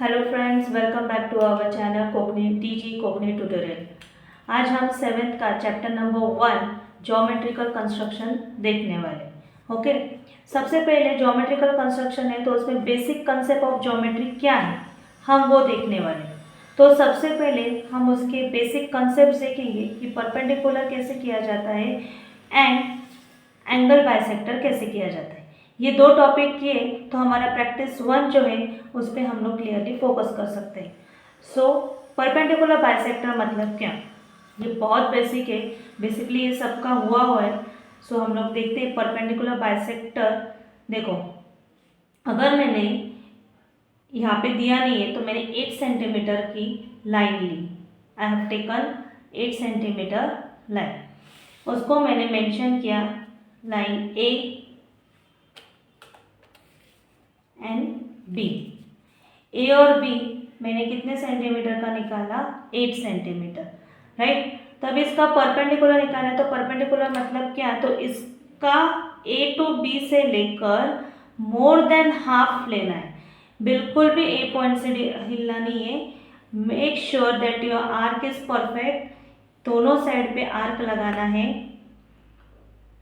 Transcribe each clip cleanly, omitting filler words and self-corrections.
Hello friends, welcome back to our channel TG Kokni tutorial. आज हम 7th का chapter number 1 geometrical construction देखने वाले। ओके, सबसे पहले ज्योमेट्रिकल कंस्ट्रक्शन है तो उसमें बेसिक कंसेप्ट ऑफ ज्योमेट्री क्या है हम वो देखने वाले। तो सबसे पहले हम उसके बेसिक कंसेप्ट देखेंगे कि परपेंडिकुलर कैसे किया जाता है एंड एंगल बाइसेक्टर कैसे किया जाता है। ये दो टॉपिक किए तो हमारा प्रैक्टिस 1 जो है उस पर हम लोग क्लियरली फोकस कर सकते हैं। सो परपेंडिकुलर बाइसेक्टर मतलब क्या, ये बहुत बेसिक है। बेसिकली ये सबका हुआ है। सो हम लोग देखते हैं परपेंडिकुलर बाइसेक्टर। देखो, अगर मैंने यहाँ पे दिया नहीं है तो मैंने 8 सेंटीमीटर की लाइन ली। I have taken 8 centimetre line, उसको मैंने मेंशन किया line A and B. A और बी मैंने कितने सेंटीमीटर का निकाला? 8 सेंटीमीटर, राइट। तब इसका परपेंडिकुलर निकालना है तो परपेंडिकुलर मतलब क्या? तो इसका ए टू बी से लेकर मोर देन हाफ लेना है। बिल्कुल भी ए पॉइंट से हिलना नहीं है। Make sure that your arc is perfect. दोनों साइड पे आर्क लगाना है।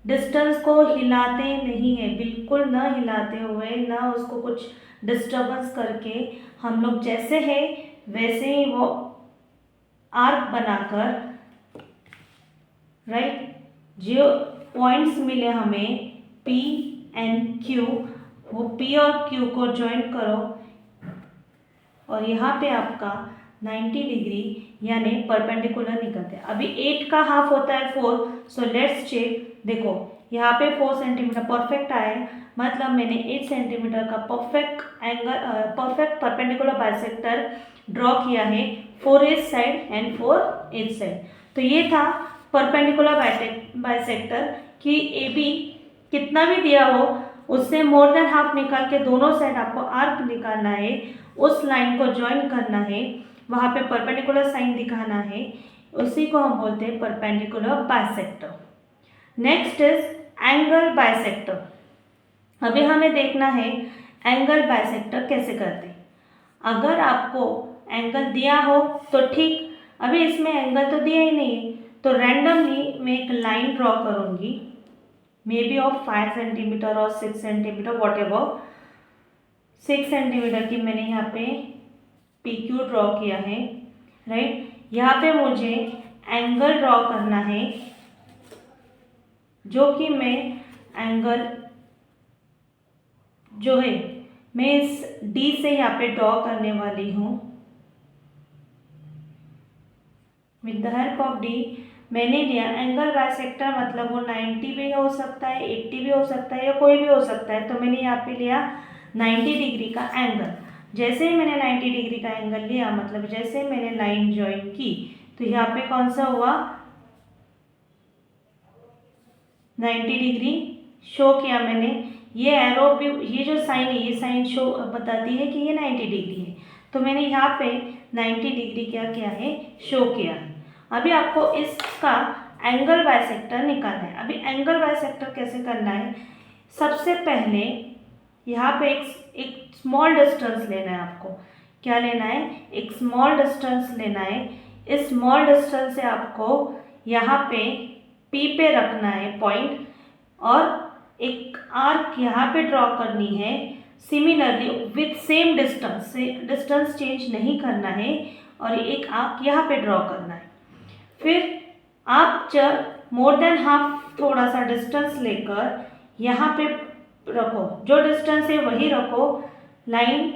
डिस्टेंस को हिलाते नहीं है, बिल्कुल न हिलाते हुए, न उसको कुछ डिस्टर्बेंस करके हम लोग जैसे है वैसे ही वो आर्क बनाकर, राइट, जो पॉइंट्स मिले हमें P एंड Q, वो P और Q को ज्वाइन करो और यहाँ पे आपका 90 डिग्री यानी परपेंडिकुलर निकलते हैं। अभी 8 का हाफ होता है 4, सो लेट्स चेक। देखो यहाँ पे 4 सेंटीमीटर परफेक्ट आया है, मतलब मैंने 8 सेंटीमीटर का परफेक्ट परपेंडिकुलर बाइसेक्टर ड्रॉ किया है 4 इस साइड एंड 4 इस साइड। तो ये था परपेंडिकुलर बाइसेक्टर कि ए बी कितना भी दिया हो उससे मोर देन हाफ निकाल के दोनों साइड आपको आर्क निकालना है, उस लाइन को ज्वाइन करना है, वहाँ पे परपेंडिकुलर साइन दिखाना है, उसी को हम बोलते हैं perpendicular bisector. Next is angle bisector. अभी हमें देखना है एंगल बाइसेक्टर कैसे करते हैं। अगर आपको एंगल दिया हो तो ठीक, अभी इसमें एंगल तो दिया ही नहीं है तो रैंडमली मैं एक लाइन ड्रॉ करूँगी, मे बी ऑफ 5 सेंटीमीटर और 6 सेंटीमीटर वॉट एवर। 6 सेंटीमीटर की मैंने यहाँ पे पी क्यू ड्रॉ किया है, राइट। यहाँ पे मुझे एंगल ड्रॉ करना है जो कि मैं एंगल जो है मैं इस डी से यहाँ पे ड्रॉ करने वाली हूँ with the help of D. मैंने लिया एंगल बाइसेक्टर, मतलब वो 90 भी हो सकता है, 80 भी हो सकता है या कोई भी हो सकता है। तो मैंने यहाँ पे लिया 90 डिग्री का एंगल। जैसे ही मैंने 90 डिग्री का एंगल लिया, मतलब जैसे मैंने लाइन ज्वाइन की, तो यहाँ पे कौन सा हुआ? 90 डिग्री शो किया मैंने। ये एरो भी, ये जो साइन है, ये साइन शो बताती है कि ये 90 डिग्री है। तो मैंने यहाँ पे 90 डिग्री क्या किया है? शो किया है। अभी आपको इसका एंगल बाइसेक्टर निकालना है। अभी एंगल बाइसेक्टर कैसे करना है? सबसे पहले यहाँ पे एक स्मॉल डिस्टेंस लेना है आपको। क्या लेना है? एक स्मॉल डिस्टेंस लेना है। इस स्मॉल डिस्टेंस से आपको यहाँ पे P पे रखना है पॉइंट और एक आर्क यहाँ पे ड्रॉ करनी है। सिमिलरली विथ सेम डिस्टेंस, से डिस्टेंस चेंज नहीं करना है और एक आर्क यहाँ पे ड्रॉ करना है। फिर आप जब मोर देन हाफ थोड़ा सा डिस्टेंस लेकर यहाँ पे रखो, जो डिस्टेंस है वही रखो। लाइन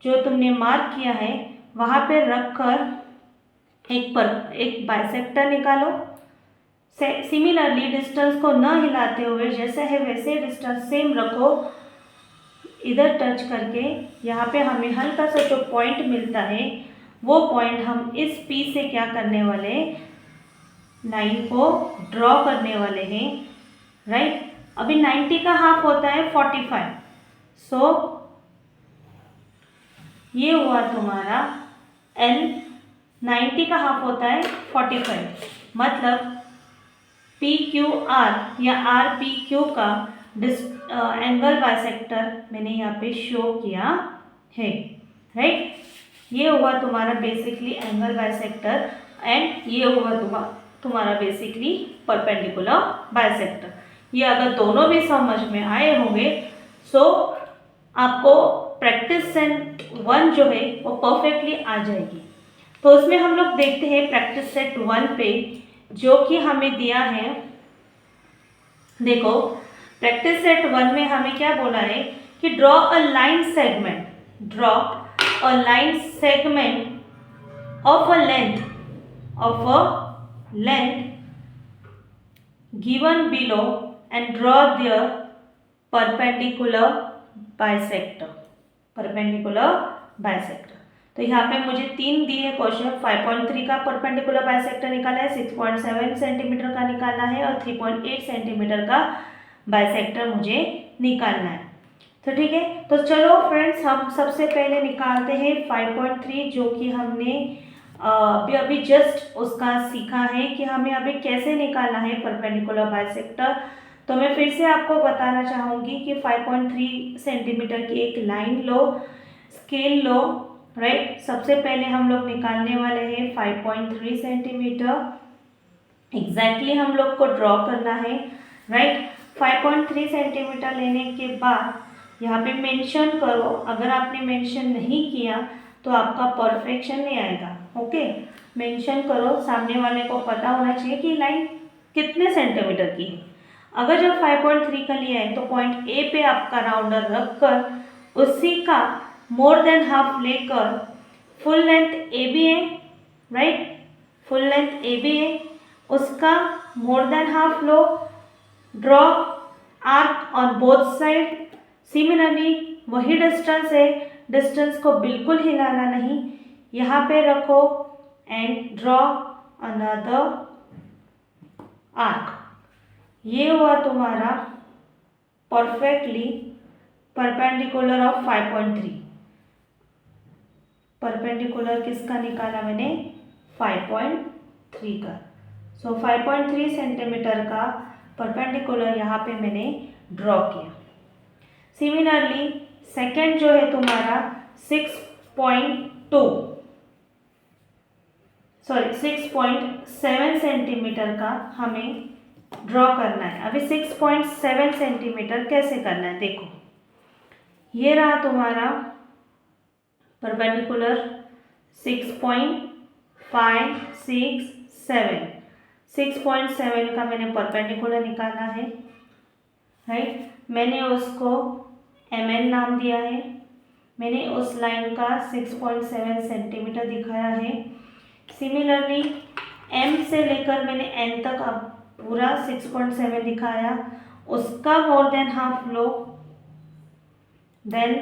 जो तुमने मार्क किया है वहाँ पे रख कर एक बाइसेक्टर निकालो। सिमिलरली डिस्टेंस को न हिलाते हुए जैसे है वैसे डिस्टेंस सेम रखो। इधर टच करके यहाँ पे हमें हल्का सा जो पॉइंट मिलता है वो पॉइंट हम इस पी से क्या करने वाले? लाइन को ड्रॉ करने वाले हैं, राइट। अभी 90 का हाफ होता है 45, सो ये हुआ तुम्हारा L। 90 का हाफ होता है 45, मतलब पी क्यू आर या आर पी क्यू का एंगल बाइसेक्टर मैंने यहाँ पे शो किया है। राइट। ये हुआ तुम्हारा बेसिकली एंगल बाइसेक्टर एंड ये हुआ तुम्हारा बेसिकली परपेंडिकुलर बाइसेक्टर। ये अगर दोनों भी समझ में आए होंगे सो आपको प्रैक्टिस सेट 1 जो है वो परफेक्टली आ जाएगी। तो उसमें हम लोग देखते हैं प्रैक्टिस सेट 1 पे जो कि हमें दिया है। देखो प्रैक्टिस सेट 1 में हमें क्या बोला है कि draw a line segment, draw a line segment of a length given below and draw their perpendicular bisector, perpendicular bisector। तो यहाँ पे मुझे 3 दिए क्वेश्चन। 5.3 का परपेंडिकुलर बाइसेक्टर निकाला है, 6.7 सेंटीमीटर का निकालना है और 3.8 सेंटीमीटर का बाइसेक्टर मुझे निकालना है। तो ठीक है, तो चलो फ्रेंड्स हम सबसे पहले निकालते हैं 5.3 जो कि हमने अभी जस्ट उसका सीखा है कि हमें अभी कैसे निकालना है परपेंडिकुलर बाइसेक्टर। तो मैं फिर से आपको बताना चाहूँगी कि 5.3 सेंटीमीटर की एक लाइन लो, स्केल लो, राइट। सबसे पहले हम लोग निकालने वाले हैं 5.3 सेंटीमीटर। एग्जैक्टली हम लोग को ड्रॉ करना है, राइट। 5.3 सेंटीमीटर लेने के बाद यहाँ पे मेंशन करो। अगर आपने मेंशन नहीं किया तो आपका परफेक्शन नहीं आएगा। ओके, मेंशन करो, सामने वाले को पता होना चाहिए कि लाइन कितने सेंटीमीटर की है। अगर जब 5.3 का लिया है तो पॉइंट ए पे आपका राउंडर रखकर उसी का मोर देन हाफ लेकर फुल लेंथ ए बी है, right, full length A B है, उसका मोर देन हाफ लो, draw arc on both side. Similarly वही डिस्टेंस है, डिस्टेंस को बिल्कुल हिलाना नहीं, यहाँ पे रखो एंड ड्रॉ अनदर आर्क। ये हुआ तुम्हारा परफेक्टली परपेंडिकुलर ऑफ 5.3। परपेंडिकुलर किसका निकाला मैंने? 5.3 का। सो 5.3 सेंटीमीटर का परपेंडिकुलर यहाँ पे मैंने ड्रॉ किया। सिमिलरली सेकेंड जो है तुम्हारा 6.7 सेंटीमीटर का हमें ड्रॉ करना है। अभी 6.7 सेंटीमीटर कैसे करना है देखो, ये रहा तुम्हारा परपेंडिकुलर 6.567। 6.7 का मैंने परपेंडिकुलर निकाला है, राइट। मैंने उसको mn नाम दिया है, मैंने उस लाइन का 6.7 सेंटीमीटर दिखाया है। सिमिलरली m से लेकर मैंने n तक अब पूरा 6.7 दिखाया, उसका मोर देन हाफ लो, देन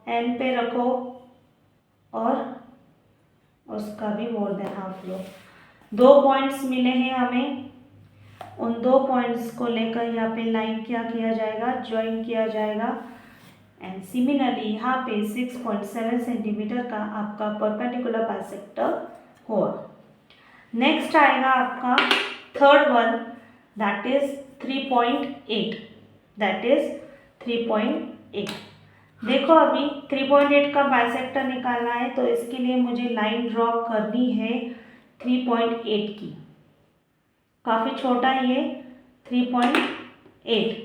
n पे रखो और उसका भी मोर देन हाफ लो। 2 पॉइंट्स मिले हैं हमें, उन 2 पॉइंट्स को लेकर यहाँ पे लाइन क्या किया जाएगा, ज्वाइन किया जाएगा। एंड सिमिलरली यहाँ पे 6.7 सेंटीमीटर का आपका परपेंडिकुलर बाइसेक्टर हुआ। नेक्स्ट आएगा आपका third one, that is 3.8, that is 3.8। देखो अभी 3.8 का बाइसेक्टर निकालना है तो इसके लिए मुझे लाइन ड्रॉ करनी है 3.8 की। काफ़ी छोटा है ये 3.8।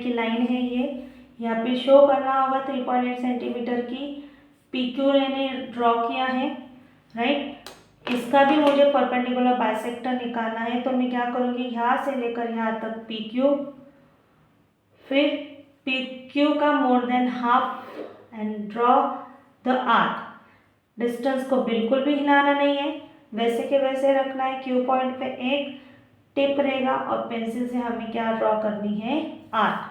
की लाइन है ये, यहाँ पे शो करना होगा 3.8 सेंटीमीटर की। PQ मैंने ड्रॉ किया है, राइट। इसका भी मुझे परपेंडिकुलर बाइसेक्टर निकालना है तो मैं क्या करूँगी, यहाँ से लेकर यहाँ तक PQ, फिर PQ का more than half and draw the arc. Distance को बिल्कुल भी हिलाना नहीं है, वैसे के वैसे रखना है। Q पॉइंट पे एक टिप रहेगा और पेंसिल से हमें क्या ड्रॉ करनी है, आर्क।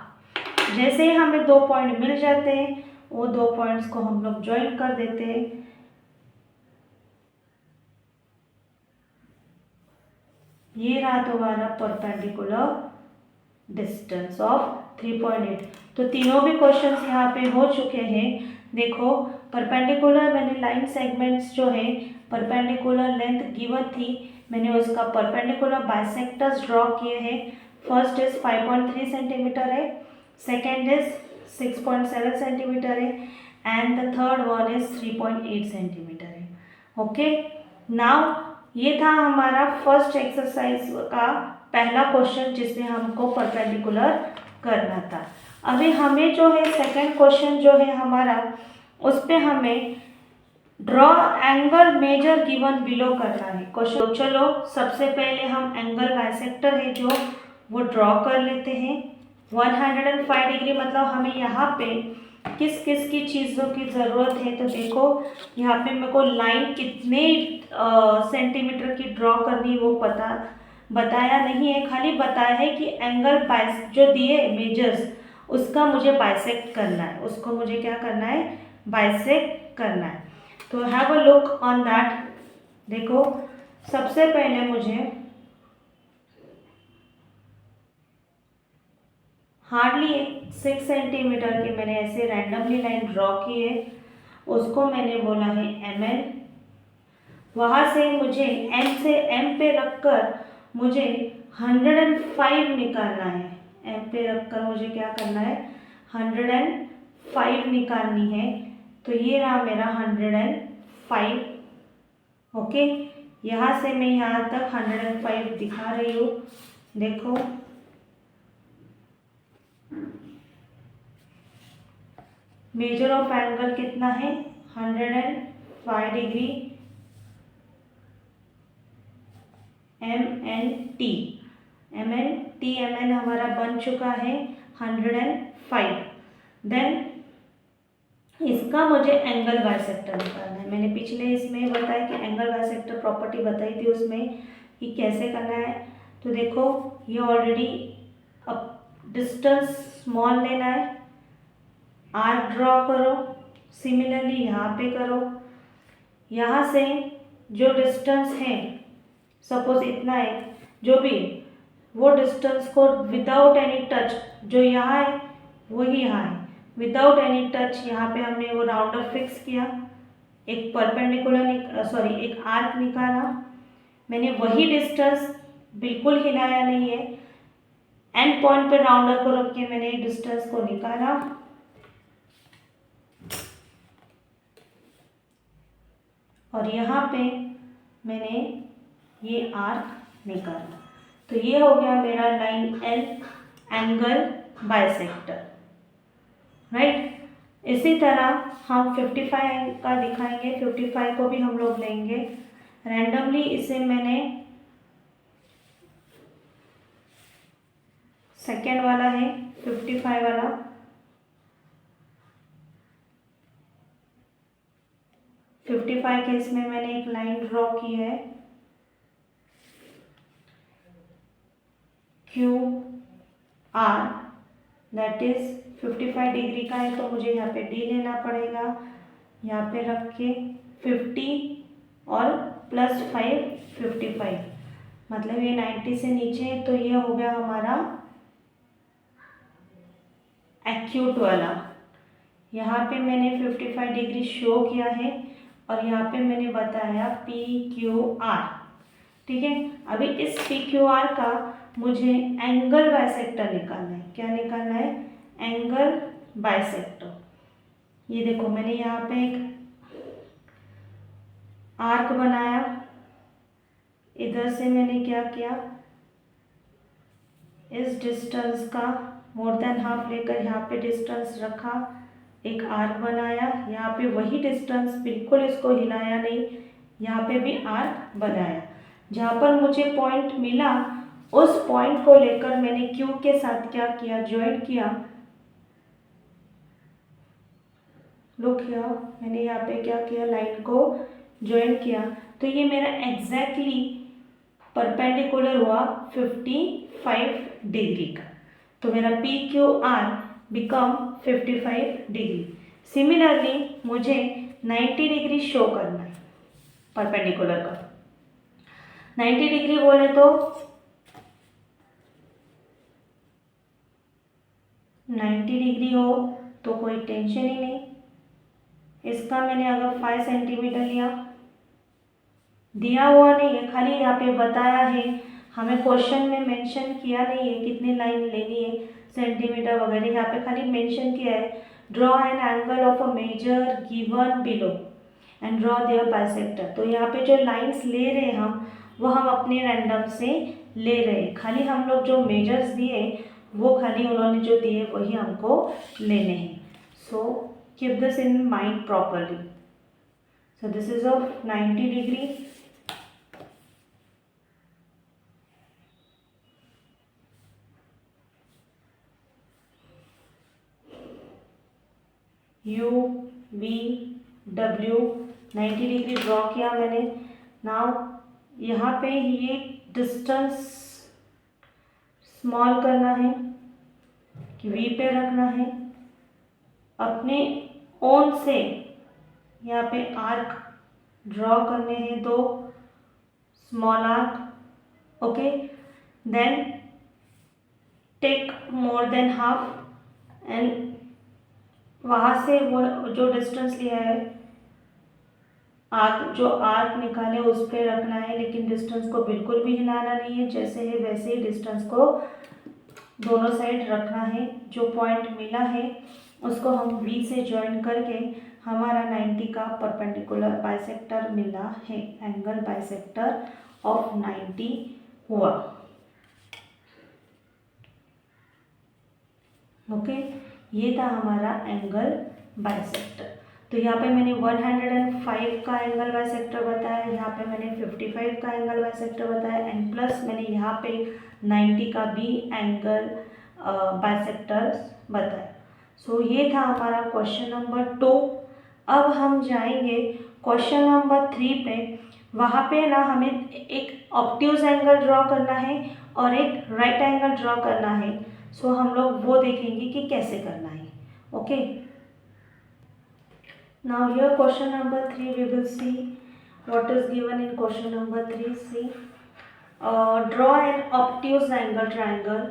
जैसे ही हमें 2 पॉइंट मिल जाते हैं वो 2 पॉइंट्स को हम लोग ज्वाइन कर देते हैं। ये रहा तुम्हारा परपेंडिकुलर डिस्टेंस ऑफ 3.8। तो तीनों भी क्वेश्चंस यहाँ पे हो चुके हैं। देखो परपेंडिकुलर मैंने लाइन सेगमेंट्स जो है परपेंडिकुलर लेंथ गिवन थी, मैंने उसका परपेंडिकुलर बाइसेक्टर्स ड्रॉ किए हैं फर्स्ट इज 5.3 सेंटीमीटर है, सेकेंड इज 6.7 सेंटीमीटर है and the third one is 3.8 centimetre है। ओके, नाउ ये था हमारा फर्स्ट एक्सरसाइज का पहला क्वेश्चन जिसमें हमको परपेंडिकुलर करना था। अभी हमें जो है सेकंड क्वेश्चन जो है हमारा, उस पे हमें draw angle measure given below करना है क्वेश्चन। तो चलो सबसे पहले हम एंगल बाइसेक्टर है जो वो ड्रॉ कर लेते हैं। 105 डिग्री मतलब हमें यहाँ पे किस किस की चीज़ों की ज़रूरत है, तो देखो यहाँ पे मेरे को लाइन कितने सेंटीमीटर की ड्रॉ करनी वो बताया नहीं है, खाली बताया है कि एंगल बाइस जो दिए मेजर्स उसका मुझे बाइसेक्ट करना है, उसको मुझे क्या करना है, बाइसेक्ट करना है। तो have a look on that. देखो सबसे पहले मुझे हार्डली 6 सेंटीमीटर की मैंने ऐसे रैंडमली लाइन ड्रॉ की है, उसको मैंने बोला है ml। वहाँ से मुझे m से m पे रखकर मुझे 105 निकालना है। m पे रखकर मुझे क्या करना है, 105 निकालनी है। तो ये रहा मेरा 105। ओके, यहाँ से मैं यहाँ तक 105 दिखा रही हूँ। देखो मेजर ऑफ एंगल कितना है, 105 डिग्री MN हमारा बन चुका है 105। देन इसका मुझे एंगल बाइसेक्टर निकालना है। मैंने पिछले इसमें बताया कि एंगल बाइसेक्टर प्रॉपर्टी बताई थी उसमें कि कैसे करना है। तो देखो ये ऑलरेडी अब डिस्टेंस स्मॉल लेना है, आर्क ड्रॉ करो, सिमिलरली यहाँ पे करो। यहाँ से जो डिस्टेंस है सपोज इतना है, जो भी वो डिस्टेंस को विदाउट एनी टच, जो यहाँ है वही यहाँ है, विदाउट एनी टच यहाँ पे हमने वो राउंडर फिक्स किया, एक परपेंडिकुलर एक आर्क निकाला। मैंने वही डिस्टेंस बिल्कुल हिलाया नहीं है, एंड पॉइंट पे राउंडर को रख के मैंने डिस्टेंस को निकाला। और यहाँ पे मैंने ये आर्क निकाला। तो ये हो गया मेरा line L angle bisector, right. इसी तरह हम 55 का दिखाएंगे। 55 को भी हम लोग लेंगे रैंडमली। इसे मैंने सेकेंड वाला है 55 वाला, के इसमें मैंने एक लाइन ड्रॉ की है QR, दैट इज 55 डिग्री का है, तो मुझे यहाँ पे D लेना पड़ेगा। यहाँ पे रख के 50 और +5 55, मतलब ये 90 से नीचे है, तो ये हो गया हमारा एक्यूट वाला। यहाँ पे मैंने 55 डिग्री शो किया है और यहाँ पे मैंने बताया PQR, ठीक है। अभी इस PQR का मुझे एंगल बाइसेक्टर निकालना है। क्या निकालना है, एंगल बाइसेक्टर। ये देखो मैंने यहाँ पे एक आर्क बनाया, इधर से मैंने क्या किया, इस डिस्टेंस का मोर देन हाफ लेकर यहाँ पे डिस्टेंस रखा, एक आर्क बनाया, यहाँ पे वही डिस्टेंस, बिल्कुल इसको हिलाया नहीं, यहाँ पे भी आर्क बनाया। जहाँ पर मुझे पॉइंट मिला उस पॉइंट को लेकर मैंने Q के साथ क्या किया, ज्वाइन किया। लुक हियर, मैंने यहाँ पे क्या किया, लाइन को ज्वाइन किया। तो ये मेरा एग्जैक्टली परपेंडिकुलर हुआ 55 डिग्री का। तो मेरा PQR बिकम 55 डिग्री। सिमिलरली मुझे 90 डिग्री शो करना है परपेंडिकुलर का। 90 डिग्री बोले तो 90 डिग्री हो तो कोई टेंशन ही नहीं। इसका मैंने अगर 5 सेंटीमीटर लिया, दिया हुआ नहीं है, खाली यहाँ पे बताया है हमें क्वेश्चन में मेंशन किया नहीं है कितनी लाइन लेनी है, सेंटीमीटर वगैरह, यहाँ पे खाली मेंशन किया है draw an angle of a measure given below and draw their bisector. तो यहाँ पे जो लाइंस ले रहे हैं वो हम अपने रैंडम से ले रहे हैं, खाली हम लोग जो मेजर्स दिए वो खाली उन्होंने जो दिए वही हमको लेने हैं। So keep this in mind properly. So this is of 90 degree. You V W 90 degree draw किया मैंने। नाउ यहाँ पे ये डिस्टेंस स्मॉल करना है कि वी पे रखना है, अपने ओन से यहाँ पे आर्क ड्रॉ करने हैं, 2 small arc. Okay, then take more than half and वहाँ से वो जो डिस्टेंस लिया है आर्क, जो आर्क निकाले उस पर रखना है, लेकिन डिस्टेंस को बिल्कुल भी हिलाना नहीं है, जैसे है वैसे ही डिस्टेंस को दोनों साइड रखना है। जो पॉइंट मिला है उसको हम V से ज्वाइन करके हमारा 90 का परपेंडिकुलर बाइसेक्टर मिला है, एंगल बाइसेक्टर ऑफ 90 हुआ। ओके, ये था हमारा एंगल बाइसेक्टर। तो यहाँ पे मैंने 105 का एंगल बाइसेक्टर बताया, यहाँ पे मैंने 55 का एंगल बाइसेक्टर बताया एंड प्लस मैंने यहाँ पे 90 का भी एंगल बाइसेक्टर्स बताया। सो ये था हमारा क्वेश्चन नंबर 2। अब हम जाएंगे क्वेश्चन नंबर 3 पे। वहाँ पे ना हमें एक ऑब्ट्यूज एंगल ड्रॉ करना है और एक राइट एंगल ड्रॉ करना है। सो हम लोग वो देखेंगे कि कैसे करना है। Okay, now here question number 3 we will see what is given in question number 3. See, draw an obtuse angle triangle,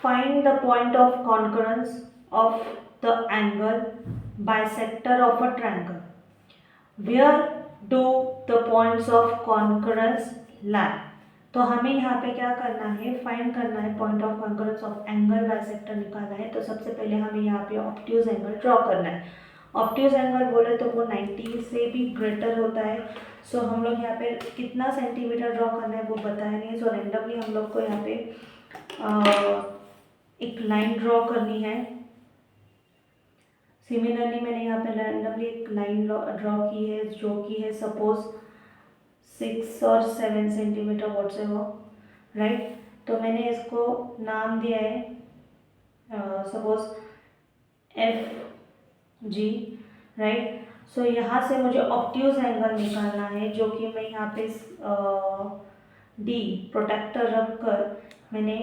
find the point of concurrence of the angle bisector of a triangle, where do the points of concurrence lie. तो हमें यहाँ पे क्या करना है, find करना है point of concurrence of angle bisector निकालना है। तो सबसे पहले हमें यहाँ पे ऑब्ट्यूज एंगल ड्रॉ करना है। ऑब्ट्यूज एंगल बोले तो वो 90 से भी ग्रेटर होता है। सो हम लोग यहाँ पे कितना सेंटीमीटर ड्रॉ करना है वो बताया नहीं है। सो रेंडमली हम लोग को यहाँ पे एक लाइन ड्रॉ करनी है। सिमिलरली मैंने यहाँ पे रैंडमली एक लाइन ड्रॉ की है जो कि है सपोज 6 और 7 सेंटीमीटर व्हाटसएवर, राइट। तो मैंने इसको नाम दिया है सपोज FG, राइट। सो यहाँ से मुझे ऑब्ट्यूज एंगल निकालना है जो कि मैं यहाँ पे D प्रोटेक्टर रख कर मैंने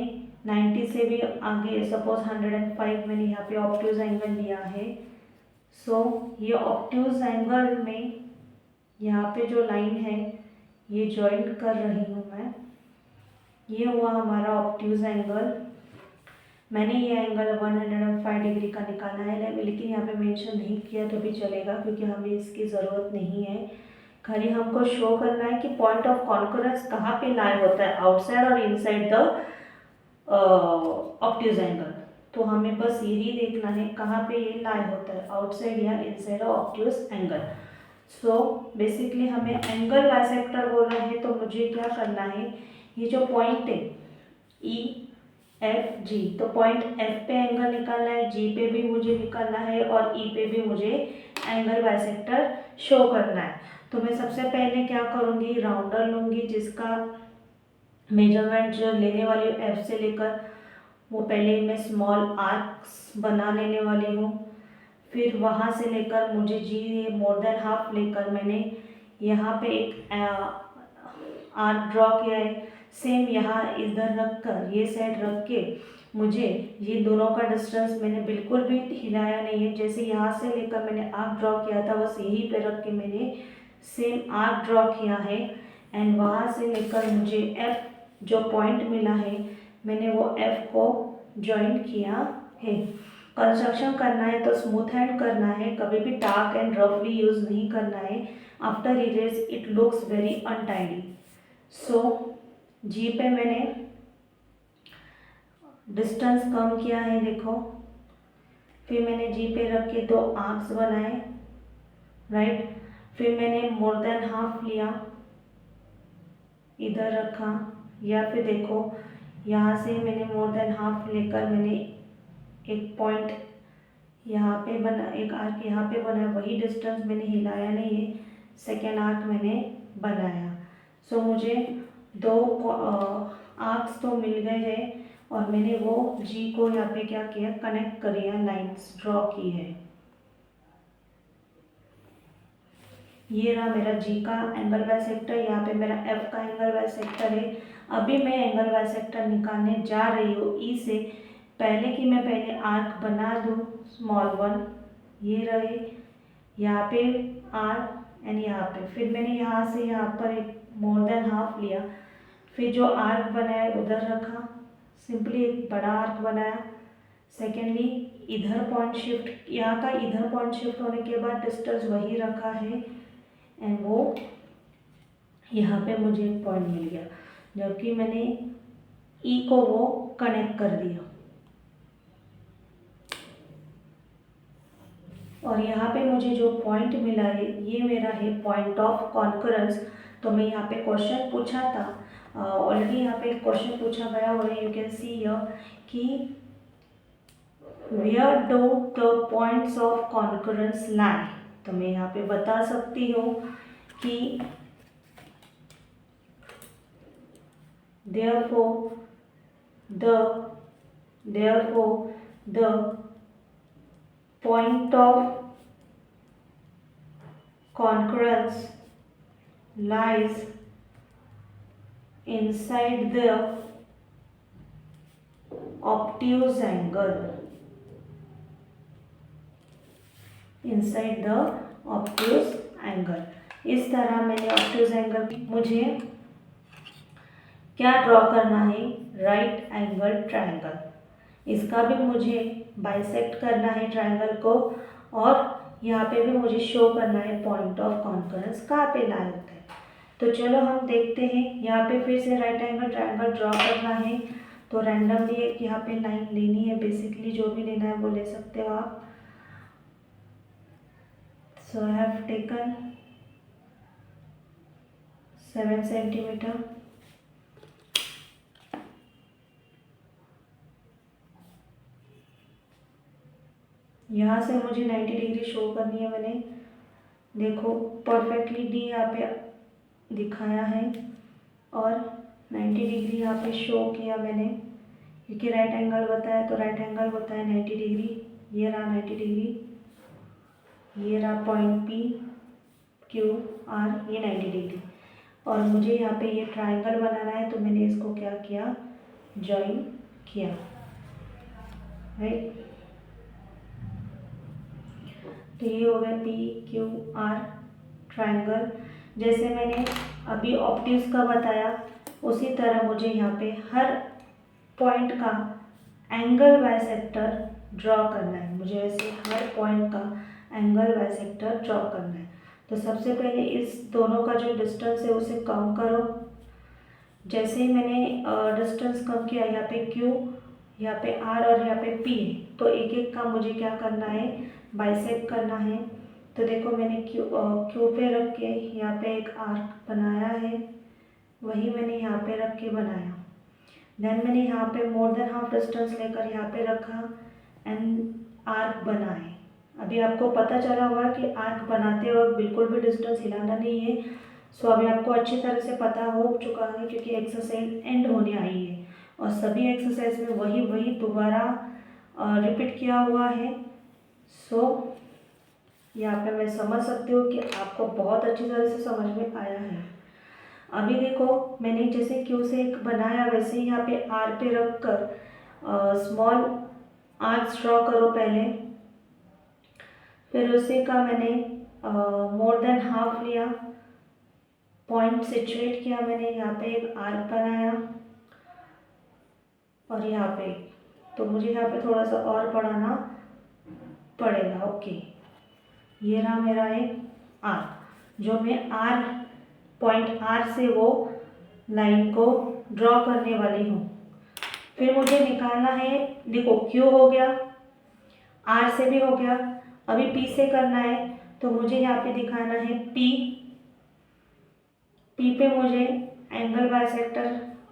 90 से भी आगे सपोज 105 मैंने यहाँ पे ऑब्ट्यूज एंगल लिया है। सो ये ऑब्ट्यूज एंगल में यहाँ पे जो लाइन है ये ज्वाइन कर रही हूँ मैं। ये हुआ हमारा ऑब्ट्यूज एंगल। मैंने ये एंगल 105 डिग्री का निकाला है, लेकिन यहाँ पे मेंशन नहीं किया तो भी चलेगा क्योंकि हमें इसकी ज़रूरत नहीं है। खाली हमको शो करना है कि पॉइंट ऑफ कॉन्करेंस कहाँ पे लाई होता है, आउटसाइड और इनसाइड द ऑब्ट्यूज एंगल। तो हमें बस यही देखना है कहाँ पे ये लाई होता है, आउटसाइड या inside obtuse angle. So basically हमें एंगल बाइसेक्टर बोलना है तो मुझे क्या करना है, ये जो पॉइंट है EFG, तो पॉइंट F पे एंगल निकालना है, G पे भी मुझे निकालना है और E पे भी मुझे एंगल बाइसेक्टर शो करना है। तो मैं सबसे पहले क्या करूँगी, राउंडर लूँगी जिसका मेजरमेंट जो लेने वाली हूँ F से लेकर वो पहले मैं स्मॉल आर्क्स बना लेने वाली हूँ। फिर वहाँ से लेकर मुझे G मोर देन हाफ लेकर मैंने यहाँ पे एक आर्क ड्रॉ किया है। सेम यहाँ इधर रख कर ये साइड रख के मुझे ये दोनों का डिस्टेंस मैंने बिल्कुल भी हिलाया नहीं है। जैसे यहाँ से लेकर मैंने आर्क ड्रॉ किया था बस यहीं पे रख के मैंने सेम आर्क ड्रॉ किया है एंड वहाँ से लेकर मुझे F जो पॉइंट मिला है मैंने वो F को ज्वाइन किया है। कंस्ट्रक्शन करना है तो स्मूथ हैंड करना है, कभी भी डार्क एंड रफली यूज़ नहीं करना है। After erase it looks very untidy. So G पे मैंने डिस्टेंस कम किया है, देखो। फिर मैंने जी पे रख के 2 आर्क्स बनाए, राइट। फिर मैंने मोर देन हाफ लिया, इधर रखा, या फिर देखो यहाँ से मैंने मोर देन हाफ लेकर मैंने एक पॉइंट यहाँ पे बना, एक आर्क यहाँ पे बना, वही डिस्टेंस मैंने हिलाया नहीं है, सेकेंड आर्क मैंने बनाया। सो मुझे 2 आर्क्स तो मिल गए हैं और मैंने वो जी को यहाँ पे क्या किया, कनेक्ट करिए, लाइंस ड्रॉ की है। ये रहा मेरा जी का एंगल बाइसेक्टर, यहाँ पे मेरा एफ का एंगल बाइसेक्टर है। अभी मैं एंगल बाइसेक्टर निकालने जा रही हूँ ई से, पहले कि मैं पहले आर्क बना दूँ स्मॉल वन, ये रहे यहाँ पे आर एंड यहाँ पे। फिर मैंने यहाँ से यहाँ पर एक मोर देन हाफ लिया, फिर जो आर्क बनाया उधर रखा, सिंपली एक बड़ा आर्क बनाया। सेकेंडली इधर पॉइंट शिफ्ट, यहाँ का इधर पॉइंट शिफ्ट होने के बाद डिस्टेंस वही रखा है एंड वो यहाँ पे मुझे एक पॉइंट मिल गया, जबकि मैंने ई को वो कनेक्ट कर दिया। और यहाँ पे मुझे जो पॉइंट मिला है ये मेरा है पॉइंट ऑफ कॉन्करेंस। तो मैं यहाँ पे क्वेश्चन पूछा था, ऑलरेडी यहाँ पे क्वेश्चन पूछा गया और यू कैन सी हियर कि where do the points of concurrence lie. तो मैं यहाँ पे बता सकती हूँ कि therefore the point of concurrence lies inside the obtuse angle, inside the obtuse angle। इस तरह मैंने obtuse angle, मुझे क्या ड्रॉ करना है, राइट एंगल ट्रायंगल। इसका भी मुझे बाइसेक्ट करना है ट्रायंगल को, और यहाँ पे भी मुझे शो करना है पॉइंट ऑफ कॉन्करेंस कहाँ पे लाई होता है। तो चलो हम देखते हैं, यहाँ पे फिर से राइट एंगल ट्रायंगल ड्रॉ करना है। तो रैंडमली एक यहाँ पे लाइन लेनी है, बेसिकली जो भी लेना है वो ले सकते हो आप। सो आई हैव टेकन 7 सेंटीमीटर। यहाँ से मुझे 90 डिग्री शो करनी है, मैंने देखो परफेक्टली डी यहाँ पे दिखाया है और 90 डिग्री यहाँ पे शो किया मैंने, क्योंकि राइट एंगल बताया तो राइट एंगल होता है 90 डिग्री। ये रहा 90 डिग्री, ये रहा पॉइंट पी क्यू आर, ये 90 डिग्री। और मुझे यहाँ पे ये ट्रायंगल बनाना है, तो मैंने इसको क्या किया, ज्वाइन किया, राइट। तो ये हो गया पी क्यू आर ट्रायंगल। जैसे मैंने अभी ऑब्ट्यूज का बताया, उसी तरह मुझे यहाँ पे हर पॉइंट का एंगल बाइसेक्टर ड्रॉ करना है। मुझे ऐसे हर पॉइंट का एंगल बाइसेक्टर ड्रॉ करना है। तो सबसे पहले इस दोनों का जो डिस्टेंस है उसे कम करो। जैसे ही मैंने डिस्टेंस कम किया, यहाँ पे क्यू, यहाँ पे आर और यहाँ पे पी, तो एक एक का मुझे क्या करना है, बाइसेक्ट करना है। तो देखो मैंने क्यू पे रख के यहाँ पे एक आर्क बनाया है, वही मैंने यहाँ पे रख के बनाया। देन मैंने यहाँ पे मोर देन हाफ डिस्टेंस लेकर यहाँ पे रखा एंड आर्क बनाए। अभी आपको पता चला होगा कि आर्क बनाते वक्त बिल्कुल भी डिस्टेंस हिलाना नहीं है। सो अभी आपको अच्छी तरह से पता हो चुका है, क्योंकि एक्सरसाइज एंड होने आई है और सभी एक्सरसाइज में वही दोबारा रिपीट किया हुआ है। सो यहाँ पे मैं समझ सकती हूँ कि आपको बहुत अच्छी तरह से समझ में आया है। अभी देखो मैंने जैसे क्यू से एक बनाया, वैसे ही यहाँ पे आर पे रख कर स्मॉल आर्क्स ड्रॉ करो पहले। फिर उसी का मैंने मोर देन हाफ लिया, पॉइंट सिचुएट किया मैंने, यहाँ पे एक आर्क बनाया और यहाँ पे, तो मुझे यहाँ पे थोड़ा सा और बढ़ाना पड़ेगा। ओके, ये रहा मेरा एक आर्क, जो मैं आर पॉइंट आर से वो लाइन को ड्रॉ करने वाली हूँ। फिर मुझे निकालना है, देखो Q हो गया, R से भी हो गया, अभी P से करना है। तो मुझे यहाँ पे दिखाना है P पे मुझे एंगल बाइसेक्टर,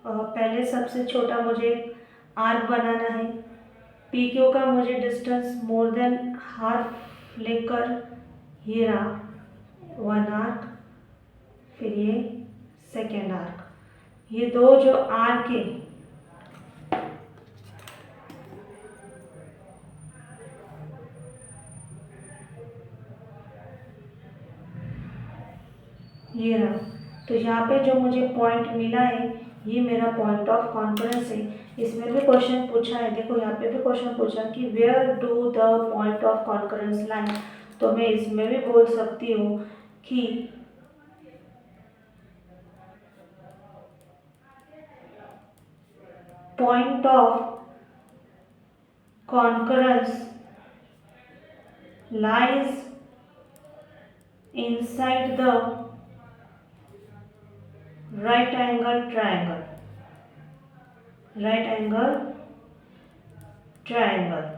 पहले सबसे छोटा मुझे आर्क बनाना है। पी क्यू का मुझे डिस्टेंस मोर देन हाफ लेकर ये रहा 1 आर्क, फिर ये सेकेंड आर्क, ये दो जो आर्क है ये रहा। तो यहाँ पे जो मुझे पॉइंट मिला है ये मेरा पॉइंट ऑफ कॉन्करेंस है। इसमें भी क्वेश्चन पूछा है, देखो यहाँ पे भी क्वेश्चन पूछा कि where do the point of concurrence line. तो मैं इसमें भी बोल सकती हूँ कि point of concurrence lies inside the right angle triangle, right angle triangle।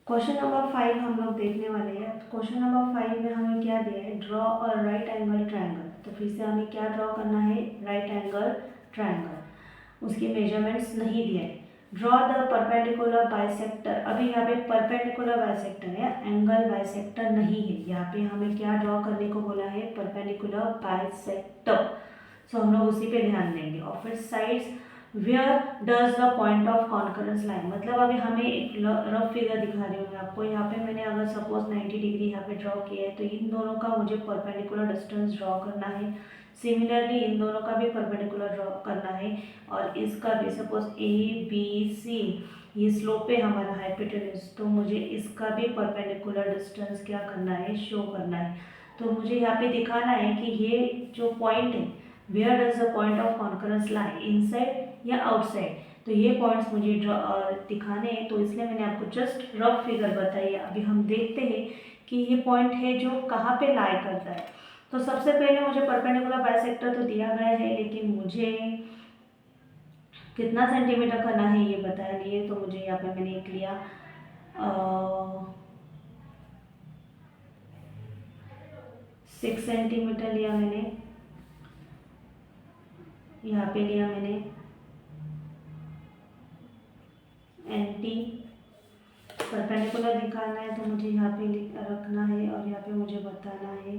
Question number 5 हम लोग देखने वाले हैं। क्वेश्चन नंबर 5 में हमें क्या दिया है, draw a right angle triangle. तो फिर से हमें क्या ड्रॉ करना है, राइट एंगल ट्रायंगल। उसकी मेजरमेंट्स नहीं दिया है। ड्रॉ द परपेंडिकुलर बाइसेक्टर, अभी यहाँ पे परपेंडिकुलर बाइसेक्टर है, एंगल बाइसेक्टर नहीं है। यहाँ पे हमें क्या ड्रॉ करने को बोला है, परपेंडिकुलर बाइसेक्टर। सो हम लोग उसी पे ध्यान देंगे। और फिर sides where does the point of concurrence line, मतलब अभी हमें एक रफ फिगर दिखा रही हूँ मैं आपको। यहाँ पे मैंने अगर सपोज 90 डिग्री यहाँ पे ड्रॉ किया है, तो इन दोनों का मुझे परपेंडिकुलर डिस्टेंस ड्रॉ करना है। सिमिलरली इन दोनों का भी परपेंडिकुलर ड्रॉ करना है, और इसका भी सपोज ABC ये स्लोप है हमारा हाइपोटेन्यूज, तो मुझे इसका भी परपेंडिकुलर डिस्टेंस क्या करना है, शो करना है। तो मुझे यहाँ पे दिखाना है कि ये जो पॉइंट है, where does the point of concurrence lie, inside या आउटसाइड। तो ये पॉइंट्स मुझे दिखाने हैं, तो इसलिए मैंने आपको जस्ट रफ फिगर बताई है। अभी हम देखते हैं कि ये पॉइंट है जो कहाँ पे लाई करता है। तो सबसे पहले मुझे परपेंडिकुलर बाइसेक्टर तो दिया गया है, लेकिन मुझे कितना सेंटीमीटर करना है ये बताया नहीं है। तो मुझे यहाँ पे मैंने एक लिया 6 सेंटीमीटर लिया मैंने, यहाँ पे लिया मैंने NT। परपेंडिकुलर दिखाना है तो मुझे यहाँ पे रखना है, और यहाँ पे मुझे बताना है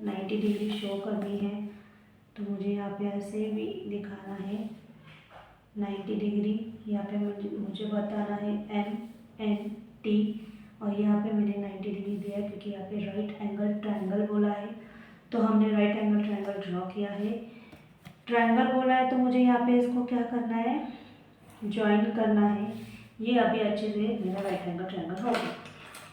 90 डिग्री शो करनी है। तो मुझे यहाँ पे ऐसे भी दिखाना है 90 डिग्री। यहाँ पे मुझे बताना है MNT, और यहाँ पे मैंने 90 डिग्री दिया है क्योंकि यहाँ पे राइट एंगल ट्रायंगल बोला है। तो हमने राइट एंगल ट्रायंगल ड्रॉ किया है। ट्रायंगल बोला है तो मुझे यहाँ पे इसको क्या करना है, ज्वाइन करना है। ये अभी अच्छे से मेरा राइट एंगल ट्रायंगल हो गया।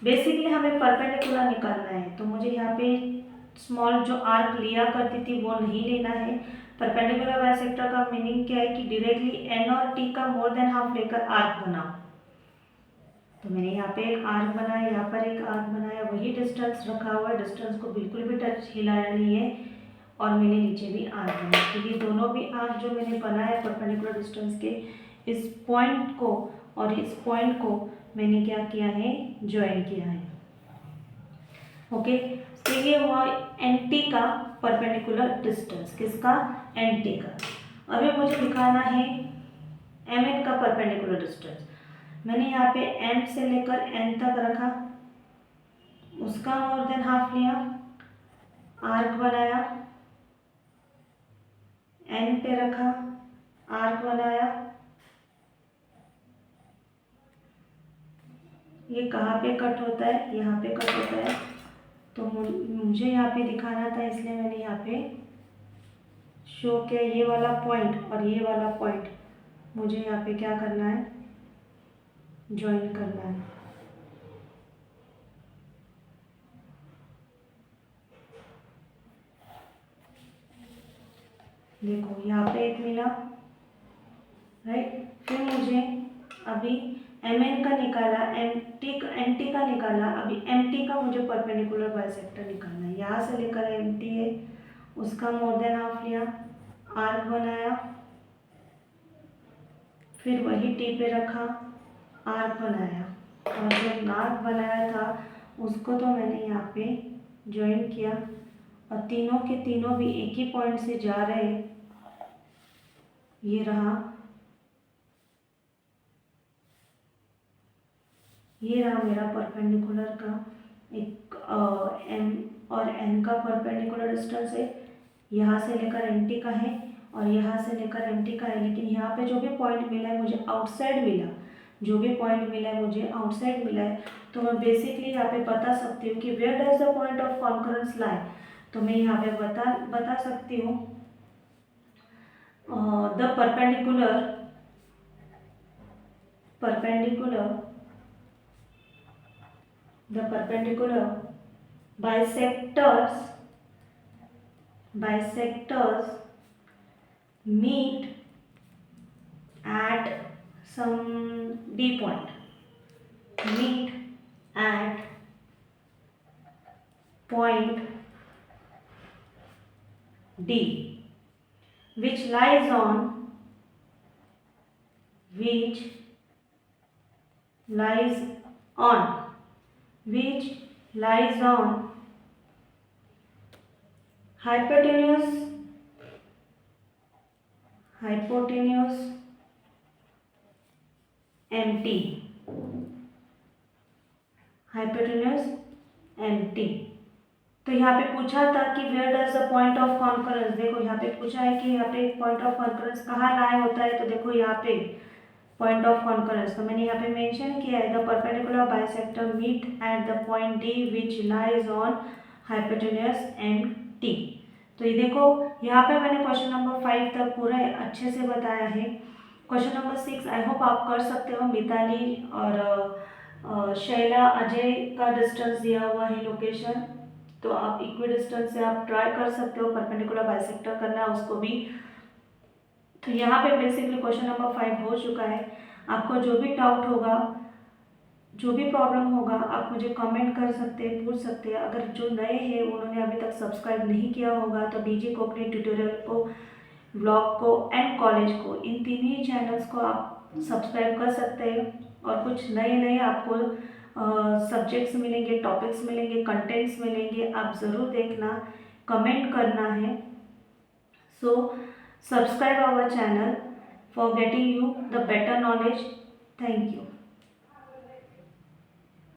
बेसिकली हमें परपेंडिकुलर निकालना है, तो मुझे यहाँ पे स्मॉल जो आर्क लिया करती थी वो नहीं लेना है। परपेंडिकुलर बाइसेक्टर का मीनिंग क्या है कि डायरेक्टली N और T का मोर देन हाफ लेकर आर्क बनाओ। तो मैंने यहाँ पे एक आर्क बनाया, यहाँ पर एक आर्क बनाया, वही डिस्टेंस रखा हुआ है, डिस्टेंस को बिल्कुल भी टच हिलाया नहीं है। और मैंने नीचे भी आर्क बनाया, तो ये दोनों भी आर्क जो मैंने बनाया परपेंडिकुलर डिस्टेंस के, इस पॉइंट को और इस पॉइंट को मैंने क्या किया है, ज्वाइन किया है। ओके, तो ये हुआ NT का परपेंडिकुलर डिस्टेंस, किसका, NT का। अभी मुझे दिखाना है MN का परपेंडिकुलर डिस्टेंस। मैंने यहाँ पे M से लेकर N तक रखा, उसका मोर देन हाफ लिया, आर्क बनाया, N पे रखा, आर्क बनाया। ये कहाँ पे कट होता है, यहाँ पे कट होता है। तो मुझे यहाँ पे दिखाना था, इसलिए मैंने यहाँ पे शो किया ये वाला पॉइंट, और ये वाला पॉइंट मुझे यहाँ पे क्या करना है, ज्वाइन करना है। देखो यहाँ पे एक मिला, राइट। फिर मुझे अभी MN का निकाला, एन टी का निकाला, अभी एम टी का मुझे परपेंडिकुलर बाइसेक्टर निकालना है। यहाँ से लेकर एम टी है, उसका मोर देन हाफ लिया, आर्क बनाया, फिर वही टी पे रखा, आर्क बनाया, और जो आर्क बनाया था उसको तो मैंने यहाँ पे ज्वाइन किया, और तीनों के तीनों भी एक ही पॉइंट से जा रहे हैं। ये रहा मेरा परपेंडिकुलर का एक एम और एन का परपेंडिकुलर डिस्टेंस है। यहाँ से लेकर एम टी का है और यहाँ से लेकर एम टी का है, लेकिन यहाँ पे जो भी पॉइंट मिला है मुझे आउटसाइड मिला, जो भी पॉइंट मिला है मुझे आउटसाइड मिला है। तो मैं बेसिकली यहाँ पे बता सकती हूँ कि where does the point of concurrence lie. तो मैं यहाँ पे बता सकती हूँ the perpendicular bisectors meet at some D point, meet at point D, which lies on hypotenuse empty, तो यहाँ पे पूछा था कि where does the point of concurrence, देखो यहाँ पे पूछा है कि यहाँ पे पॉइंट ऑफ कॉन्करेंस कहाँ लाए होता है, तो देखो यहाँ पे पॉइंट ऑफ कॉन्करेंस, तो मैंने यहाँ पे मेंशन किया है the perpendicular bisector meet at the point D which lies on hypotenuse M T. तो ये देखो यहाँ पे मैंने क्वेश्चन नंबर 5 तक पूरा अच्छे से बताया है। क्वेश्चन नंबर 6 आई होप आप कर सकते हो। मिताली और शैला अजय का डिस्टेंस दिया हुआ है लोकेशन, तो आप इक्वी डिस्टेंस से आप ट्राई कर सकते हो परपेंडिकुलर बाइसेक्टर करना है उसको भी। तो यहाँ पे बेसिकली क्वेश्चन नंबर 5 हो चुका है। आपको जो भी डाउट होगा, जो भी प्रॉब्लम होगा, आप मुझे कमेंट कर सकते हैं, पूछ सकते हैं। अगर जो नए हैं उन्होंने अभी तक सब्सक्राइब नहीं किया होगा तो डीजे कोकनी ट्यूटोरियल को, ब्लॉग को एंड कॉलेज को, इन तीन ही चैनल्स को आप सब्सक्राइब कर सकते हैं। और कुछ नए आपको सब्जेक्ट्स मिलेंगे, टॉपिक्स मिलेंगे, कंटेंट्स मिलेंगे, आप ज़रूर देखना, कमेंट करना है। सो subscribe our channel for getting you the better knowledge. Thank you.